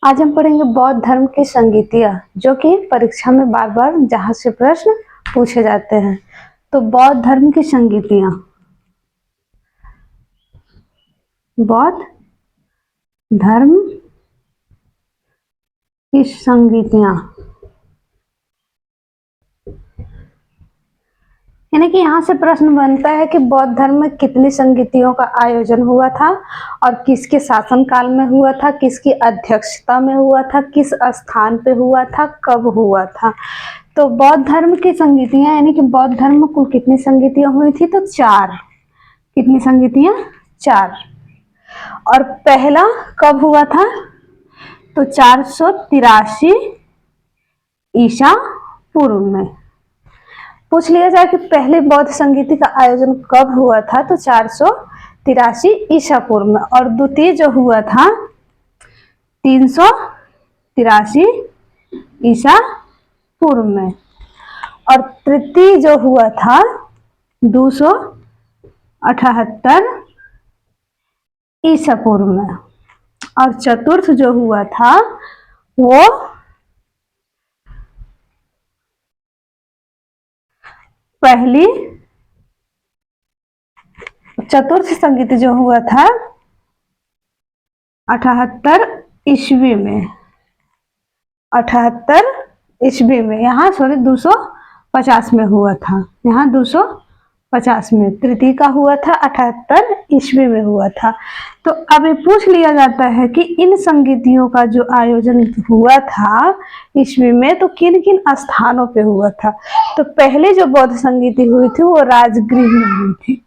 आज हम पढ़ेंगे बौद्ध धर्म की संगीतियाँ, जो कि परीक्षा में बार बार जहाँ से प्रश्न पूछे जाते हैं। तो बौद्ध धर्म की संगीतियाँ, बौद्ध धर्म की संगीतियाँ, यानी कि यहाँ से प्रश्न बनता है कि बौद्ध धर्म में कितनी संगीतियों का आयोजन हुआ था और किसके शासन काल में हुआ था, किसकी अध्यक्षता में हुआ था, किस स्थान पे हुआ था, कब हुआ था। तो बौद्ध धर्म की संगीतियाँ, यानी कि बौद्ध धर्म में कुल कितनी संगीतियाँ हुई थी, तो 4। कितनी संगीतियाँ? 4। और पहला कब हुआ था, तो 483 ईसा पूर्व में। पूछ लिया जाए कि पहले बौद्ध संगीति का आयोजन कब हुआ था, तो 483 ईसा पूर्व में। और द्वितीय जो हुआ था 383 ईसा पूर्व में। और तृतीय जो हुआ था 278 ईसा पूर्व में। और चतुर्थ जो हुआ था वो पहली चतुर्थ संगीत जो हुआ था 78 ईस्वी में। 78 ईस्वी में, यहाँ सॉरी 250 में हुआ था, यहाँ 250 में। तृतीय का हुआ था 78 ईस्वी में हुआ था। तो अब ये पूछ लिया जाता है कि इन संगीतियों का जो आयोजन हुआ था ईस्वी में, तो किन किन स्थानों पे हुआ था। तो पहले जो बौद्ध संगीति हुई थी वो राजगृह में हुई थी।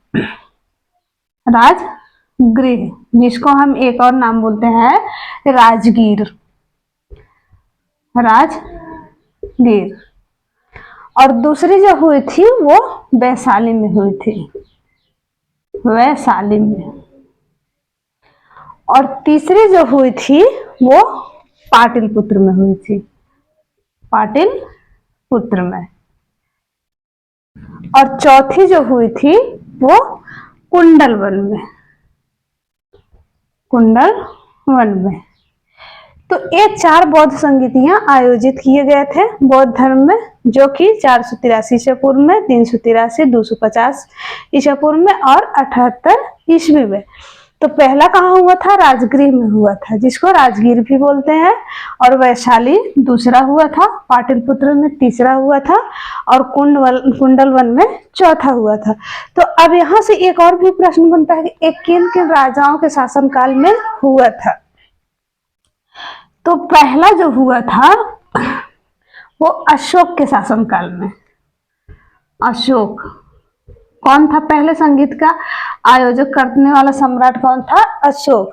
राजगृह, जिसको हम एक और नाम बोलते हैं राजगीर। राजगीर। और दूसरी जो हुई थी वो वैशाली में हुई थी, वैशाली में। और तीसरी जो हुई थी वो पाटलिपुत्र में हुई थी, पाटलिपुत्र में। और चौथी जो हुई थी वो कुंडलवन में, कुंडलवन में। तो ये 4 बौद्ध संगीतियां आयोजित किए गए थे बौद्ध धर्म में, जो कि 483 ईसा पूर्व में, 383, 250 ईसा पूर्व में और 78 ईस्वी में। तो पहला कहाँ हुआ था, राजगृह में हुआ था, जिसको राजगीर भी बोलते हैं। और वैशाली दूसरा हुआ था, पाटलिपुत्र में तीसरा हुआ था, और कुंडलवन में चौथा हुआ था। तो अब यहाँ से एक और भी प्रश्न बनता है कि एक किन किन राजाओं के शासनकाल में हुआ था। तो पहला जो हुआ था वो अशोक के शासनकाल में। अशोक कौन था, पहले संगीत का आयोजक करने वाला सम्राट कौन था, अशोक।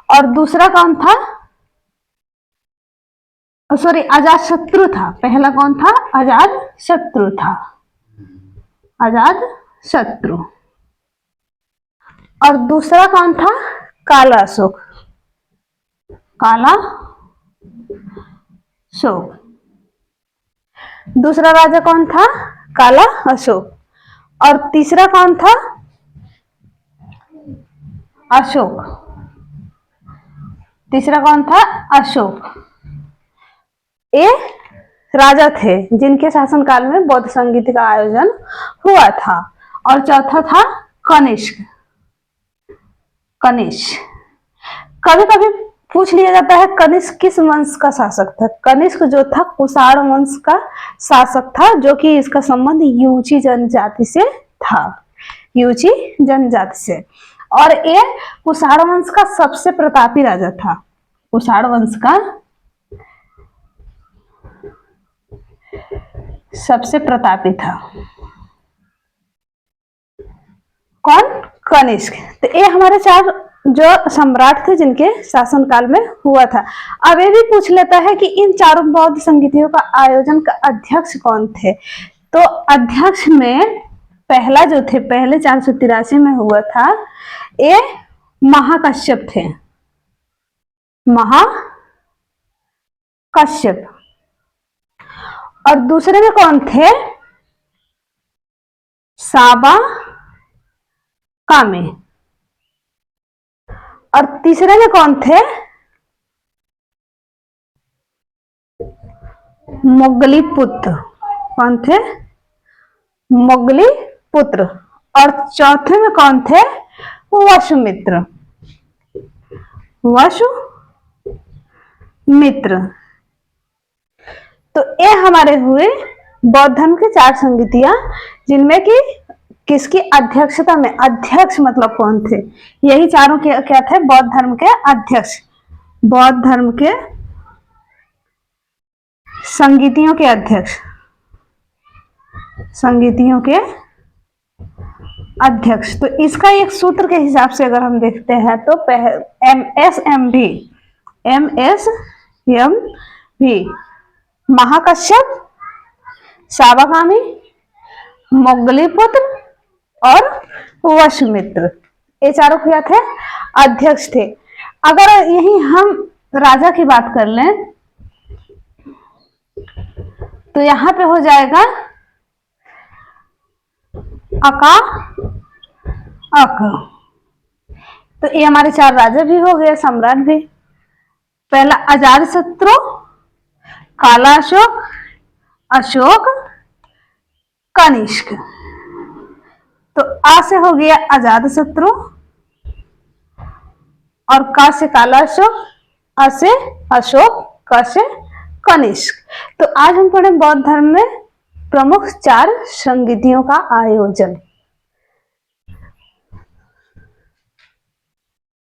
और दूसरा कौन था, सॉरी अजातशत्रु था। पहला कौन था, अजातशत्रु था, अजातशत्रु। और दूसरा कौन था, काला अशोक, काला अशोक। दूसरा राजा कौन था, काला अशोक। और तीसरा कौन था, अशोक। तीसरा कौन था, अशोक। ये राजा थे जिनके शासनकाल में बौद्ध संगीत का आयोजन हुआ था। और चौथा था कनिष्क, कनिष्क। कभी कभी पूछ लिया जाता है कनिष्क किस वंश का शासक था। कनिष्क जो था कुषाण वंश का शासक था, जो कि इसका संबंध यूची जनजाति से था, यूची जनजाति से। और ये कुषाण वंश का सबसे प्रतापी राजा था, कुषाण वंश का सबसे प्रतापी था। कौन, कनिष्क। तो ये हमारे 4 जो सम्राट थे जिनके शासनकाल में हुआ था। अब ये भी पूछ लेता है कि इन चारों बौद्ध संगीतियों का आयोजन का अध्यक्ष कौन थे। तो अध्यक्ष में पहला जो थे, पहले 483 में हुआ था, ये महाकश्यप थे, महाकश्यप। और दूसरे में कौन थे, साबा कामे। और तीसरे में कौन थे, मोगलीपुत्र। कौन थे? मोगलीपुत्र। और चौथे में कौन थे? वसुमित्र। वसुमित्र। तो ये हमारे हुए बौद्ध धर्म के 4 संगीतियां, जिनमें कि किसकी अध्यक्षता में, अध्यक्ष मतलब कौन थे? यही चारों क्या थे? बौद्ध धर्म के अध्यक्ष, बौद्ध धर्म के संगीतियों के अध्यक्ष, संगीतियों के अध्यक्ष। तो इसका एक सूत्र के हिसाब से अगर हम देखते हैं तो MSMV महाकश्यप, सावकामी, मोगलीपुत्र और वसुमित्र, ये चारों क्या थे? अध्यक्ष थे। अगर यही हम राजा की बात कर लें तो यहां पे हो जाएगा अका अक। तो ये हमारे 4 राजा भी हो गए, सम्राट भी। पहला अजातशत्रु, काला अशोक, अशोक, कनिष्क। तो आ से हो गया अजातशत्रु, और का से काला अशोक, अ से अशोक, क से कनिष्क। तो आज हम पढ़े बौद्ध धर्म में प्रमुख 4 संगीतियों का आयोजन।